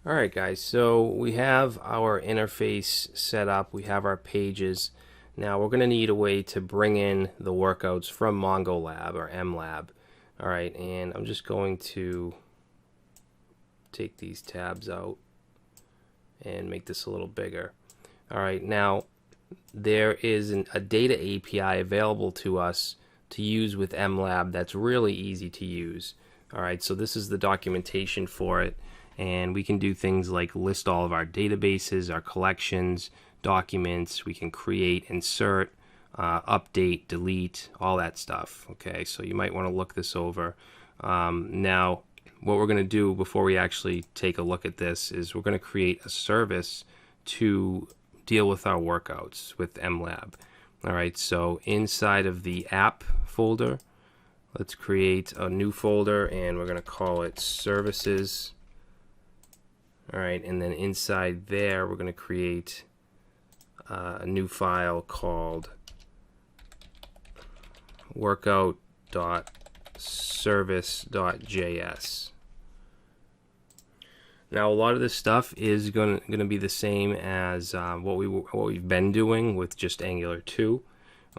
Alright guys, so we have our interface set up, we have our pages. Now we're going to need a way to bring in the workouts from MongoLab or MLab. Alright, and I'm just going to take these tabs out and make this a little bigger. Alright, now there is a data API available to us to use with MLab that's really easy to use. Alright, so this is the documentation for it. And we can do things like list all of our databases, our collections, documents. We can create, insert, update, delete, all that stuff. Okay, so you might want to look this over. Now, what we're going to do before we actually take a look at this is we're going to create a service to deal with our workouts with MLab. All right, so inside of the app folder, let's create a new folder and we're going to call it services. Alright, and then inside there we're going to create a new file called workout.service.js. Now a lot of this stuff is going to be the same as what we've been doing with just Angular 2.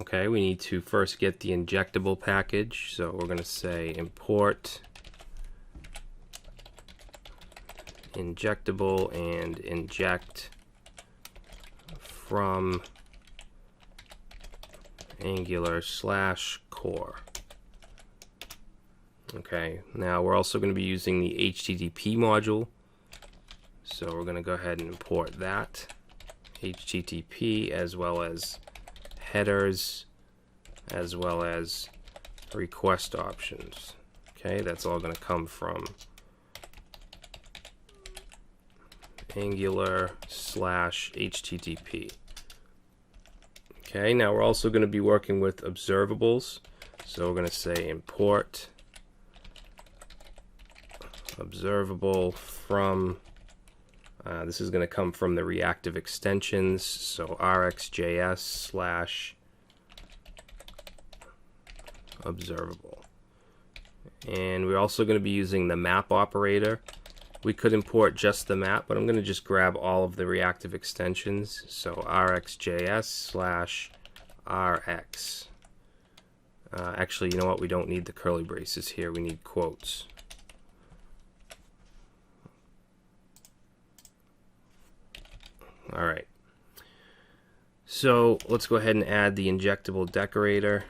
Okay, we need to first get the injectable package, so we're going to say import injectable and inject from Angular/core. Okay, now we're also going to be using the HTTP module, so we're going to go ahead and import that HTTP as well as headers as well as request options. Okay, that's all going to come from Angular/HTTP. Okay, now we're also going to be working with observables. So we're going to say import observable from, this is going to come from the reactive extensions, so rxjs/observable. And we're also going to be using the map operator. We could import just the map, but I'm going to just grab all of the reactive extensions. So rxjs/rx. Actually, you know what? We don't need the curly braces here. We need quotes. All right. So let's go ahead and add the injectable decorator.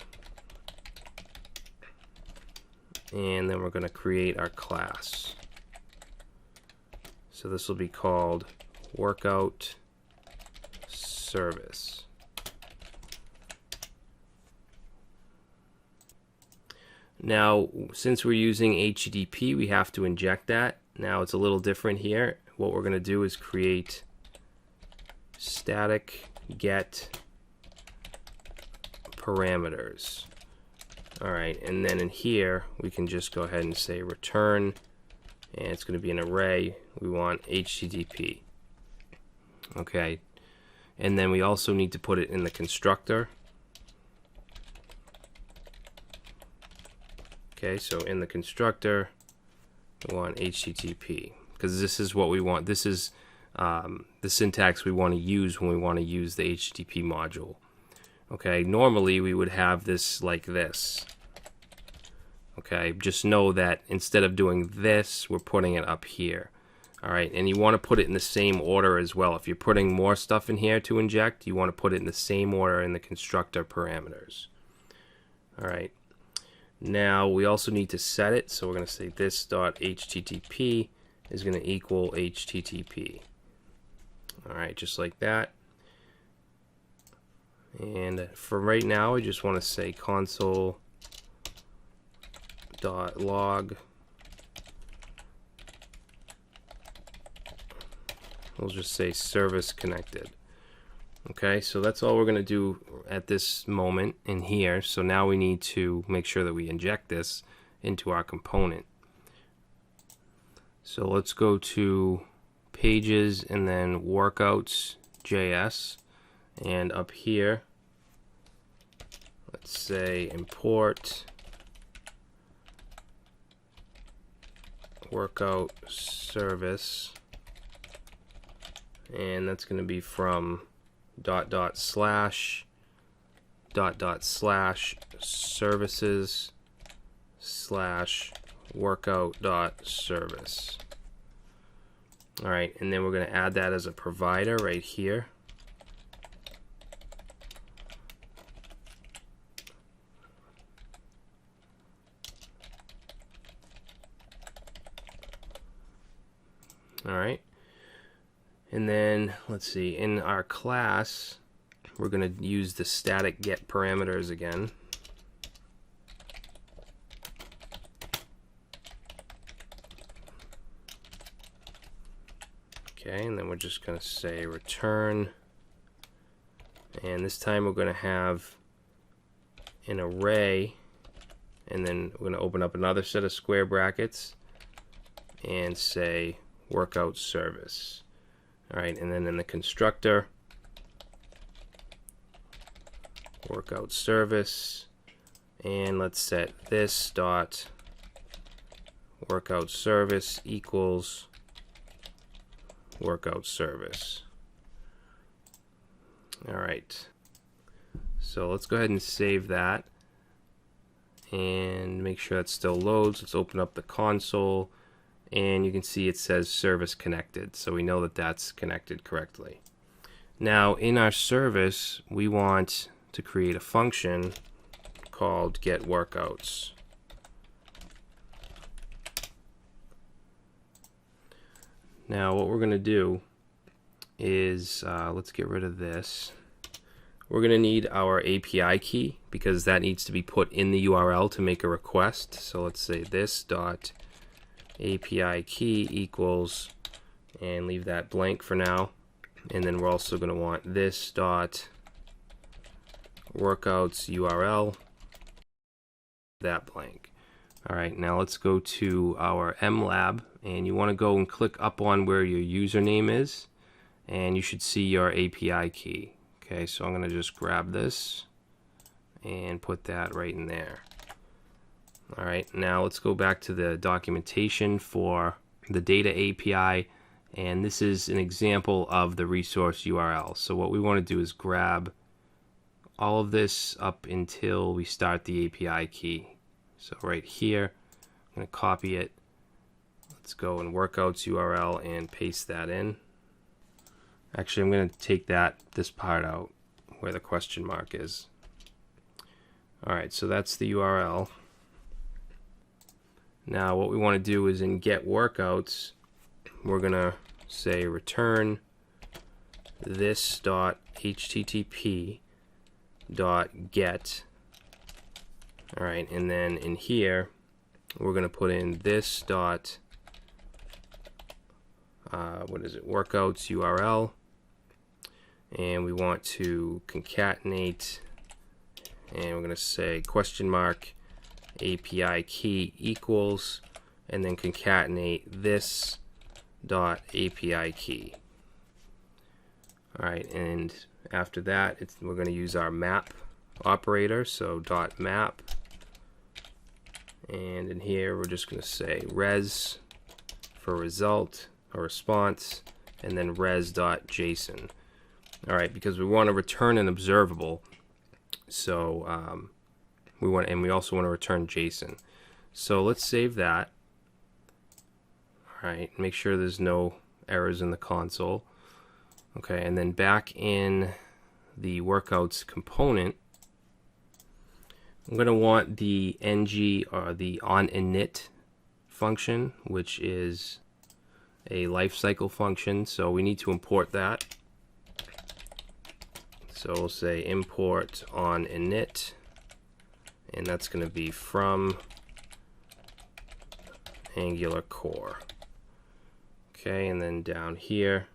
And then we're going to create our class. So this will be called workout service. Now, since we're using HTTP, we have to inject that. Now it's a little different here. What we're going to do is create static get parameters. All right, and then in here we can just go ahead and say return, and it's going to be an array. We want HTTP. Okay, and then we also need to put it in the constructor. Okay, so in the constructor we want HTTP because this is what we want. This is the syntax we want to use when we want to use the HTTP module. Okay, normally we would have this like this. Okay, just know that instead of doing this, we're putting it up here. All right, and you want to put it in the same order as well. If you're putting more stuff in here to inject, you want to put it in the same order in the constructor parameters. All right, now we also need to set it, so we're going to say this.http is going to equal HTTP. All right, just like that. And for right now, I just want to say console.log. We'll just say service connected. Okay, so that's all we're going to do at this moment in here. So now we need to make sure that we inject this into our component. So let's go to pages and then workouts.js, and up here let's say import workout service and that's going to be from dot dot slash services slash workout dot service. All right, and then we're going to add that as a provider right here. All right, and then let's see, in our class we're going to use the static get parameters again. Okay, and then we're just going to say return, and this time we're going to have an array, and then we're going to open up another set of square brackets and say workout service. All right, and then in the constructor, workout service, and let's set this dot workout service equals workout service. All right, so let's go ahead and save that and make sure that still loads. Let's open up the console, and you can see it says service connected, so we know that that's connected correctly. Now in our service we want to create a function called get workouts. Now what we're going to do is let's get rid of this. We're going to need our API key because that needs to be put in the URL to make a request. So let's say this dot API key equals, and leave that blank for now. And then we're also going to want this dot workouts URL, that blank. All right, now let's go to our MLab, and you want to go and click up on where your username is, and you should see your API key. Okay, so I'm going to just grab this and put that right in there. All right, now let's go back to the documentation for the data API, and this is an example of the resource URL. So what we want to do is grab all of this up until we start the API key. So right here, I'm going to copy it. Let's go in workouts URL and paste that in. Actually, I'm going to take this part out where the question mark is. All right, so that's the URL. Now what we want to do is in get workouts, we're going to say return this dot http dot get. All right, and then in here we're going to put in this dot workouts URL, and we want to concatenate, and we're going to say question mark API key equals, and then concatenate this dot API key. All right, and after that we're going to use our map operator, so dot map, and in here we're just going to say res for result or response, and then res.json. All right, because we want to return an observable, so we also want to return JSON. So let's save that. All right, make sure there's no errors in the console. Okay, and then back in the workouts component, I'm going to want the ng or the onInit function, which is a lifecycle function, so we need to import that. So we'll say import onInit, and that's going to be from Angular core. Okay, and then down here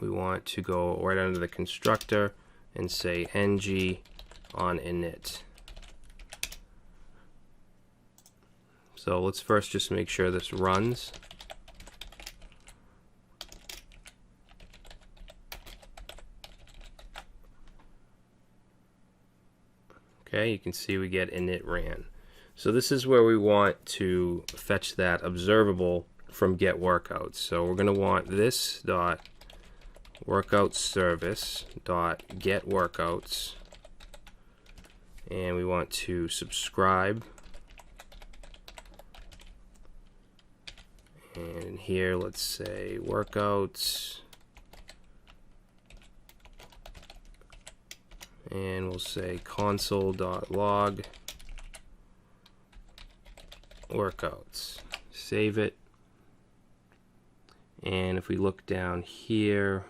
we want to go right under the constructor and say ng onInit. So let's first just make sure this runs. Okay, you can see we get init ran. So this is where we want to fetch that observable from get workouts. So we're going to want this dot workout service dot get workouts, and we want to subscribe. And here, let's say workouts, and we'll say console.log workouts. Save it. And if we look down here,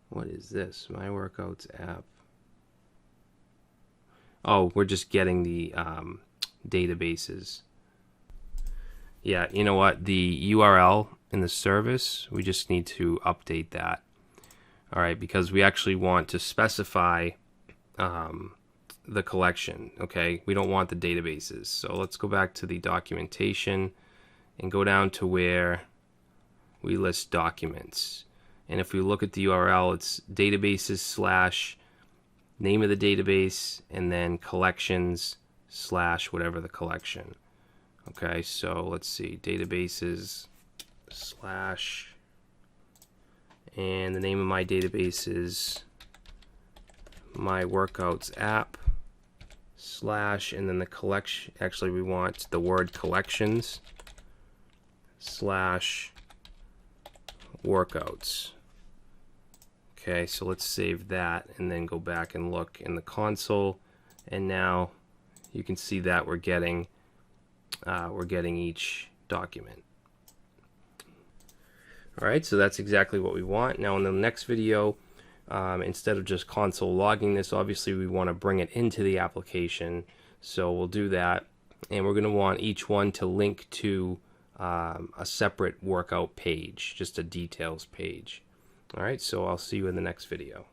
what is this? My Workouts app. Oh, we're just getting the databases. Yeah, you know what? The URL in the service, we just need to update that. All right, because we actually want to specify the collection, okay? We don't want the databases. So let's go back to the documentation and go down to where we list documents. And if we look at the URL, it's databases slash name of the database and then collections slash whatever the collection. Okay, so let's see, databases slash, and the name of my database is my Workouts app slash, and then the collection, actually we want the word collections slash workouts. Okay, so let's save that and then go back and look in the console, and now you can see that we're getting each document. All right, so that's exactly what we want. Now in the next video, instead of just console logging this, obviously we want to bring it into the application. So we'll do that, and we're going to want each one to link to a separate workout page, just a details page. All right, so I'll see you in the next video.